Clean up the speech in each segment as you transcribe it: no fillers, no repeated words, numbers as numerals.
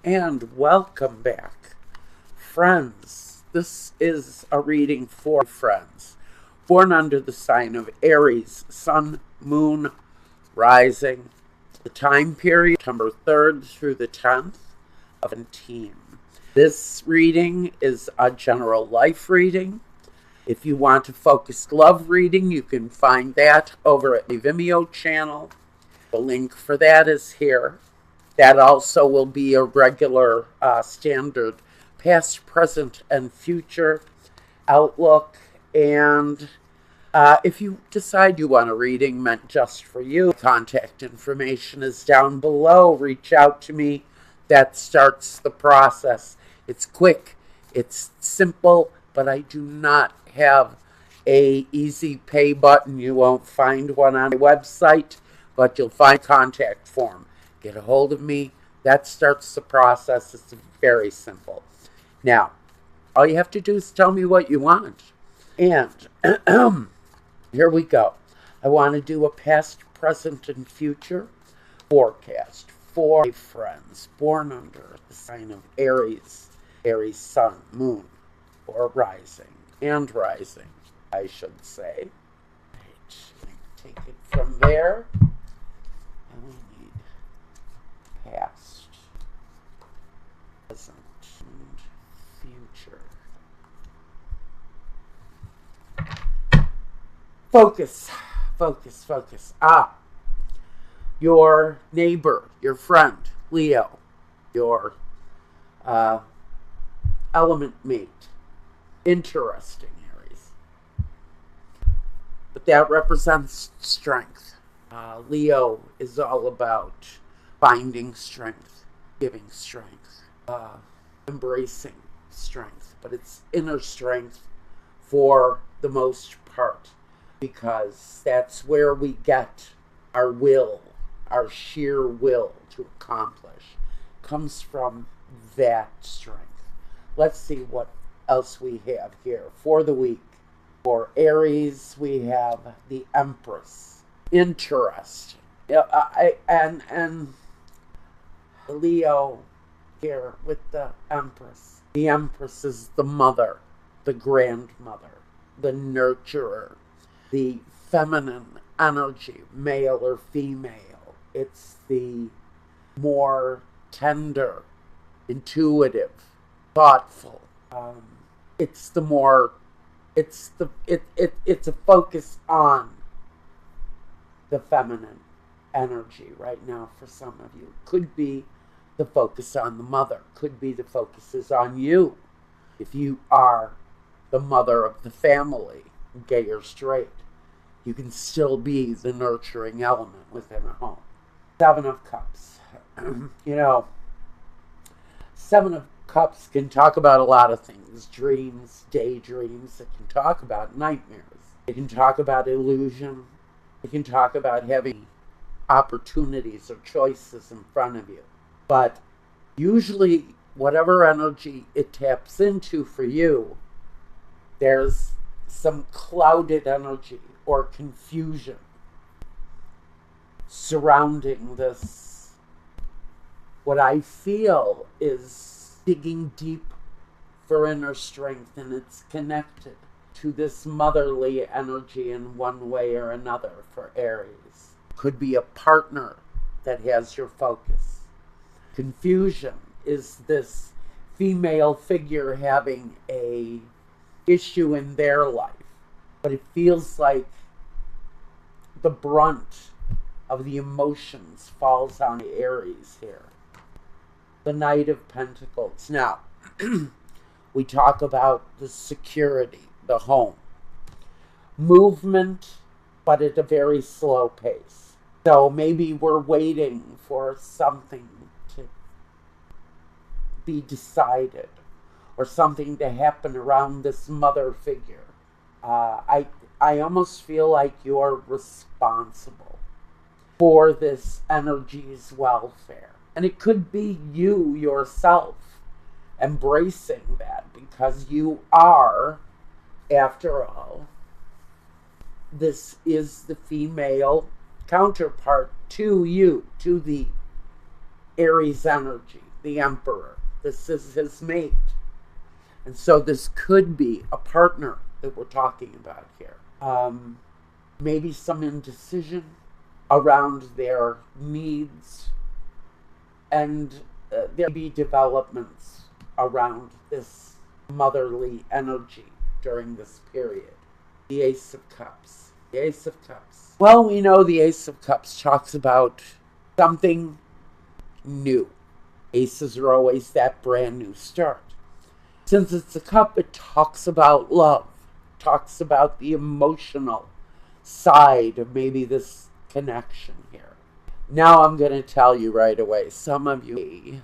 And welcome back, friends. This is a reading for friends born under the sign of Aries, Sun, Moon, Rising. The time period, September 3rd through the 10th of 17. This reading is a general life reading. If you want a focused love reading, you can find that over at the Vimeo channel. The link for that is here. That also will be a regular standard past, present, and future outlook. And if you decide you want a reading meant just for you, contact information is down below. Reach out to me. That starts the process. It's quick, it's simple, but I do not have a easy pay button. You won't find one on my website, but you'll find a contact form. Get a hold of me. That starts the process. It's very simple. Now, all you have to do is tell me what you want. And here we go. I want to do a past, present, and future forecast for friends born under the sign of Aries. Aries, Sun, Moon, or Rising. And Rising, I should say. Right. Take it from there. And we need past, present, and future. Focus, focus, focus. Your neighbor, your friend, Leo, your element mate. Interesting, Aries. But that represents strength. Leo is all about finding strength, giving strength, embracing strength. But it's inner strength for the most part, because that's where we get our will, our sheer will to accomplish, comes from that strength. Let's see what else we have here for the week. For Aries, we have the Empress. Interesting. And Leo here with the Empress. The Empress is the mother, the grandmother, the nurturer, the feminine energy, male or female. It's the more tender, intuitive, thoughtful. It's a focus on the feminine energy right now for some of you. Could be the focus on the mother. Could be the focus is on you. If you are the mother of the family, gay or straight, you can still be the nurturing element within a home. Seven of Cups. Seven of Cups can talk about a lot of things. Dreams, daydreams. It can talk about nightmares. It can talk about illusion. It can talk about having opportunities or choices in front of you. But usually, whatever energy it taps into for you, there's some clouded energy or confusion surrounding this. What I feel is digging deep for inner strength, and it's connected to this motherly energy in one way or another for Aries. Could be a partner that has your focus. Confusion is this female figure having a issue in their life, but it feels like the brunt of the emotions falls on the Aries here. The Knight of Pentacles. Now, we talk about the security, the home. Movement, but at a very slow pace. So maybe we're waiting for something to be decided or something to happen around this mother figure. I almost feel like you're responsible for this energy's welfare. And it could be you yourself embracing that, because you are, after all, this is the female counterpart to you, to the Aries energy. the Emperor. This is his mate. And so this could be a partner that we're talking about here. Maybe some indecision around their needs, and there be developments around this motherly energy during this period. The Ace of Cups. The Ace of Cups. Well, we know the Ace of Cups talks about something new. Aces are always that brand new start. Since it's a cup, it talks about love, talks about the emotional side of maybe this connection here. Now I'm going to tell you right away, some of you may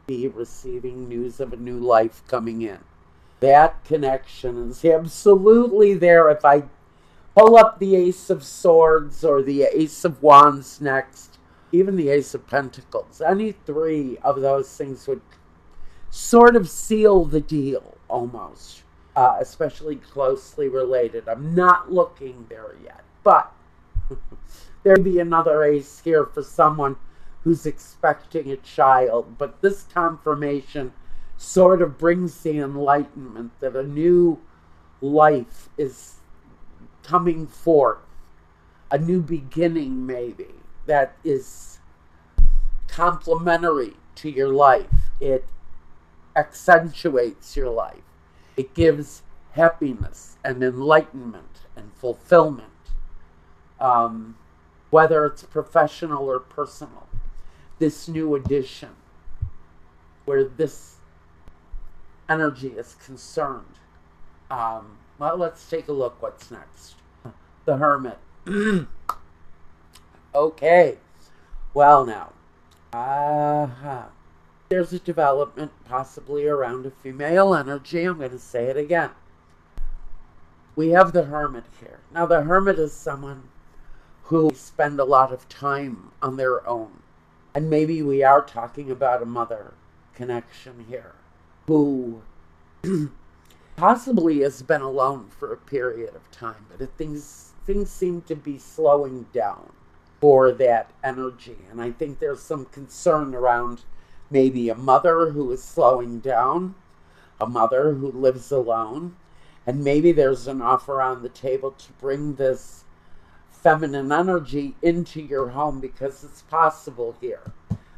be receiving news of a new life coming in. That connection is absolutely there. If I pull up the Ace of Swords or the Ace of Wands next, even the Ace of Pentacles, any three of those things would sort of seal the deal almost, especially closely related. I'm not looking there yet, but there'd be another ace here for someone who's expecting a child. But this confirmation sort of brings the enlightenment that a new life is coming forth, a new beginning maybe, that is complementary to your life. It accentuates your life. It gives happiness and enlightenment and fulfillment, whether it's professional or personal. This new addition, where this energy is concerned. Well, let's take a look what's next. The Hermit. Okay. Well, now. There's a development possibly around a female energy. I'm going to say it again. We have the Hermit here. Now, the Hermit is someone who spend a lot of time on their own. And maybe we are talking about a mother connection here, who possibly has been alone for a period of time, but things seem to be slowing down for that energy. And I think there's some concern around maybe a mother who is slowing down, a mother who lives alone, and maybe there's an offer on the table to bring this feminine energy into your home, because it's possible here.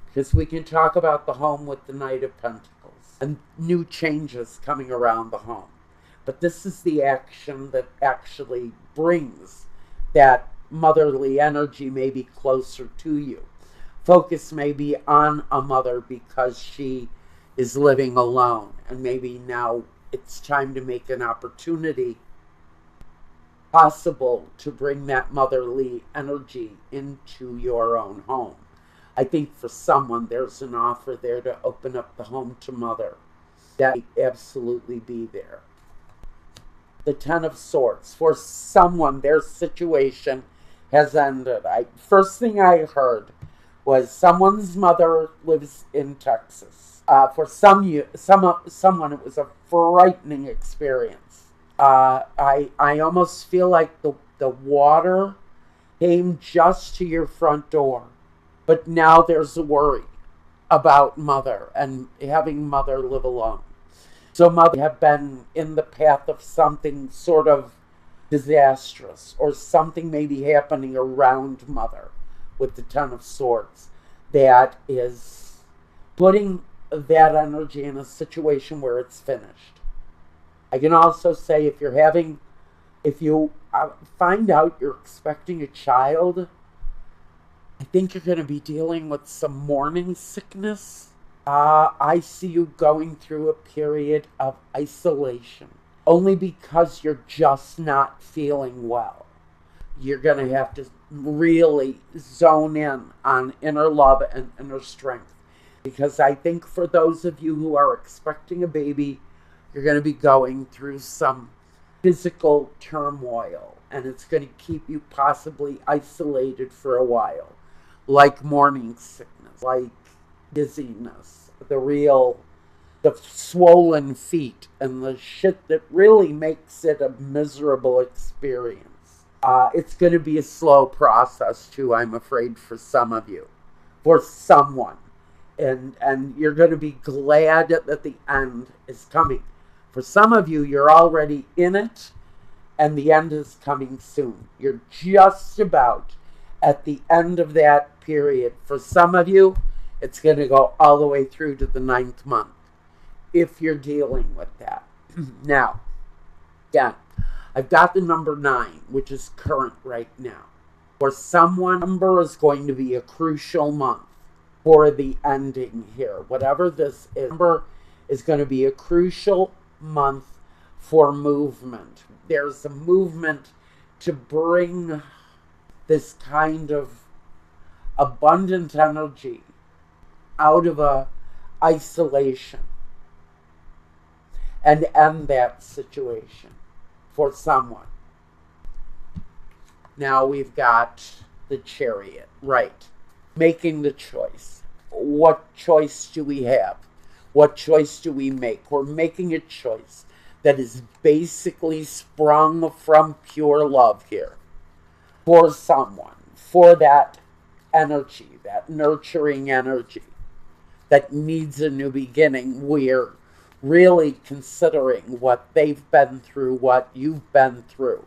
Because we can talk about the home with the Knight of Pentacles and new changes coming around the home. But this is the action that actually brings that motherly energy maybe closer to you. Focus may be on a mother because she is living alone, and maybe now it's time to make an opportunity possible to bring that motherly energy into your own home. I think for someone there's an offer there to open up the home to mother. That may absolutely be there. The Ten of Swords. For someone, their situation has ended. First thing I heard was someone's mother lives in Texas. For someone, it was a frightening experience. I almost feel like the water came just to your front door. But now there's a worry about mother and having mother live alone. So mother have been in the path of something sort of disastrous, or something maybe happening around mother with the Ten of Swords that is putting that energy in a situation where it's finished. I can also say if you find out you're expecting a child, I think you're going to be dealing with some morning sickness. I see you going through a period of isolation, only because you're just not feeling well. You're going to have to really zone in on inner love and inner strength. Because I think for those of you who are expecting a baby, you're going to be going through some physical turmoil, and it's going to keep you possibly isolated for a while. Like morning sickness, like dizziness, the swollen feet, and the shit that really makes it a miserable experience. It's going to be a slow process too, I'm afraid, for some of you. For someone. And you're going to be glad that the end is coming. For some of you, you're already in it, and the end is coming soon. You're just about at the end of that period. For some of you, it's going to go all the way through to the 9th month, if you're dealing with that. Now, again, I've got the number 9, which is current right now. For someone, number is going to be a crucial month for the ending here. Whatever this is, number is going to be a crucial month for movement. There's a movement to bring this kind of abundant energy out of a isolation and end that situation for someone. Now we've got the Chariot, right? Making the choice. What choice do we have? What choice do we make? We're making a choice that is basically sprung from pure love here for someone, for that energy, that nurturing energy that needs a new beginning. We're really considering what they've been through, what you've been through.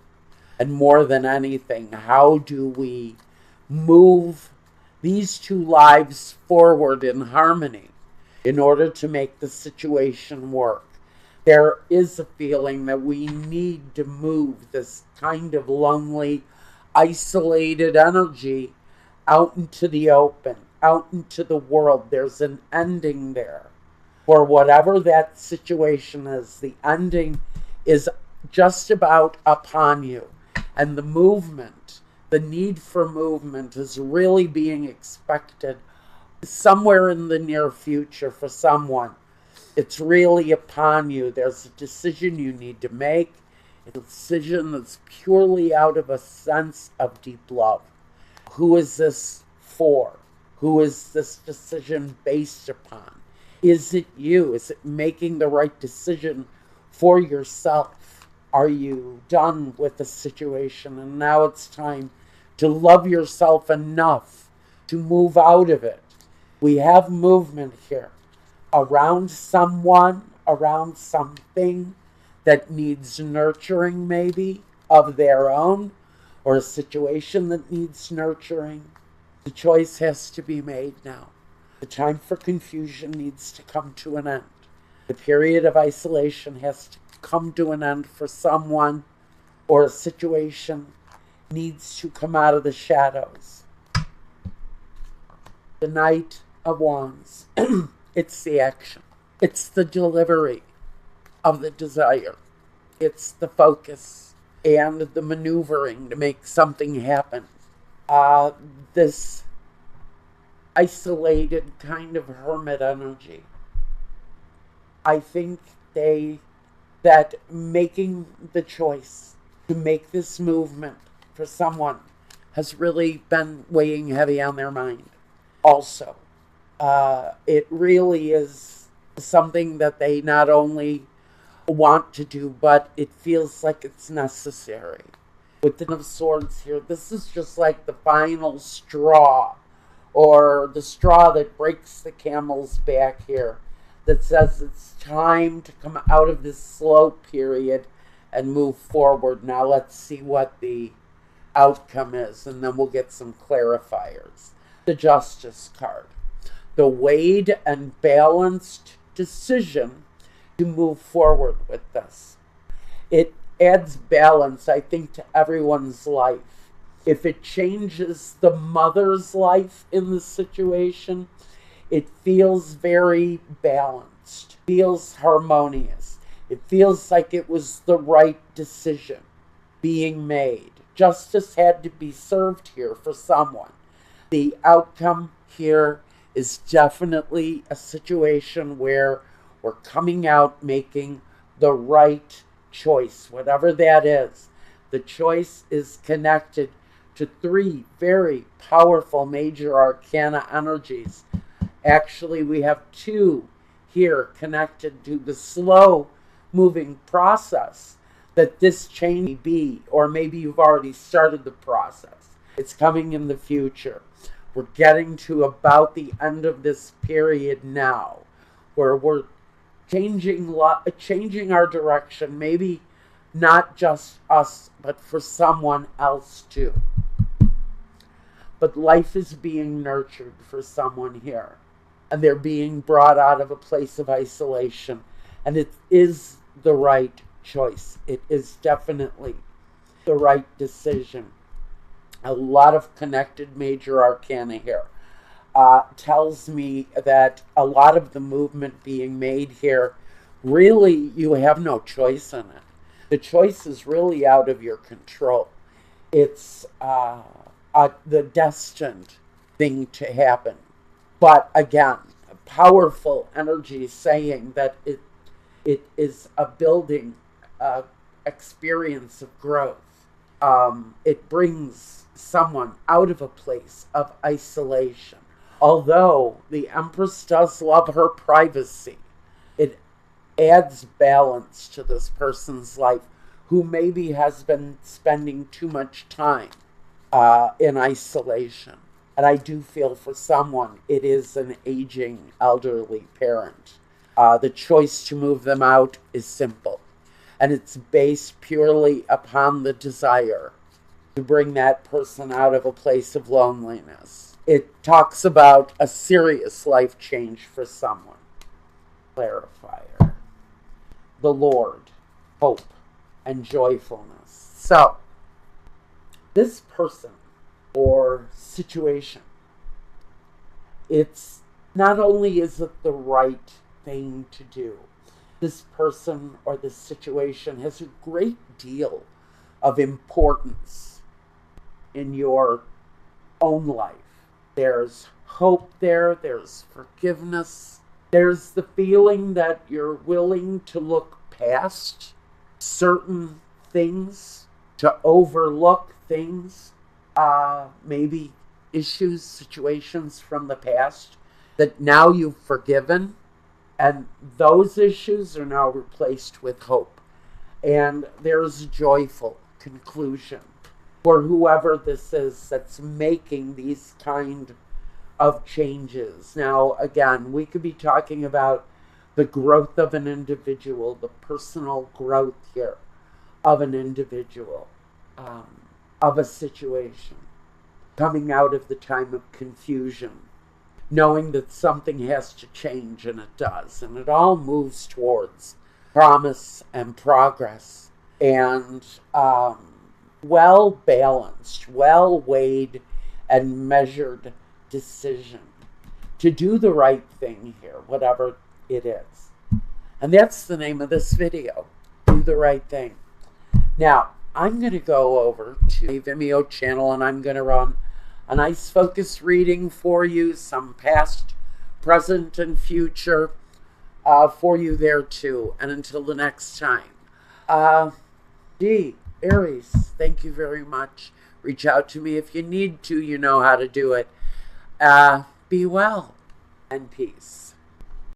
And more than anything, how do we move these two lives forward in harmony in order to make the situation work? There is a feeling that we need to move this kind of lonely, isolated energy out into the open, out into the world. There's an ending there. For whatever that situation is, the ending is just about upon you. And the movement, the need for movement is really being expected somewhere in the near future for someone. It's really upon you. There's a decision you need to make, a decision that's purely out of a sense of deep love. Who is this for? Who is this decision based upon? Is it you? Is it making the right decision for yourself? Are you done with the situation and now it's time to love yourself enough to move out of it? We have movement here around someone, around something that needs nurturing maybe of their own, or a situation that needs nurturing. The choice has to be made now. The time for confusion needs to come to an end. The period of isolation has to come to an end for someone, or a situation needs to come out of the shadows. The Knight of Wands. It's the action. It's the delivery of the desire. It's the focus and the maneuvering to make something happen. This isolated kind of hermit energy. I think that making the choice to make this movement for someone has really been weighing heavy on their mind. Also, it really is something that they not only want to do, but it feels like it's necessary. With the Ten of Swords here, this is just like the final straw, or the straw that breaks the camel's back here, that says it's time to come out of this slow period and move forward. Now let's see what the outcome is, and then we'll get some clarifiers. The Justice card. The weighed and balanced decision to move forward with this. It adds balance, I think, to everyone's life. If it changes the mother's life in the situation, it feels very balanced, feels harmonious. It feels like it was the right decision being made. Justice had to be served here for someone. The outcome here is definitely a situation where we're coming out making the right choice, whatever that is. The choice is connected to 3 very powerful major arcana energies. Actually, we have 2 here connected to the slow moving process that this change may be, or maybe you've already started the process. It's coming in the future. We're getting to about the end of this period now, where we're changing our direction, maybe not just us, but for someone else too. But life is being nurtured for someone here, and they're being brought out of a place of isolation, and it is the right choice. It is definitely the right decision. A lot of connected major arcana here tells me that a lot of the movement being made here, really, you have no choice in it. The choice is really out of your control. It's the destined thing to happen. But again, powerful energy saying that it is a building experience of growth. It brings someone out of a place of isolation. Although the Empress does love her privacy, it adds balance to this person's life who maybe has been spending too much time in isolation. And I do feel for someone, it is an aging elderly parent. The choice to move them out is simple. And it's based purely upon the desire to bring that person out of a place of loneliness. It talks about a serious life change for someone. Clarifier. The Lord, hope, and joyfulness. So, this person or situation, it's not only is it the right thing to do, this person or this situation has a great deal of importance in your own life. There's hope there, there's forgiveness, there's the feeling that you're willing to look past certain things, to overlook things, maybe issues, situations from the past that now you've forgiven, and those issues are now replaced with hope. And there's a joyful conclusion for whoever this is that's making these kind of changes. Now, again, we could be talking about the growth of an individual, the personal growth here of an individual, of a situation, coming out of the time of confusion, knowing that something has to change, and it does. And it all moves towards promise and progress and well-balanced, well-weighed, and measured decision to do the right thing here, whatever it is. And that's the name of this video, Do the Right Thing. Now, I'm going to go over to the Vimeo channel, and I'm going to run a nice focus reading for you, some past, present, and future for you there too. And until the next time, Aries, thank you very much. Reach out to me if you need to. You know how to do it. Be well and peace.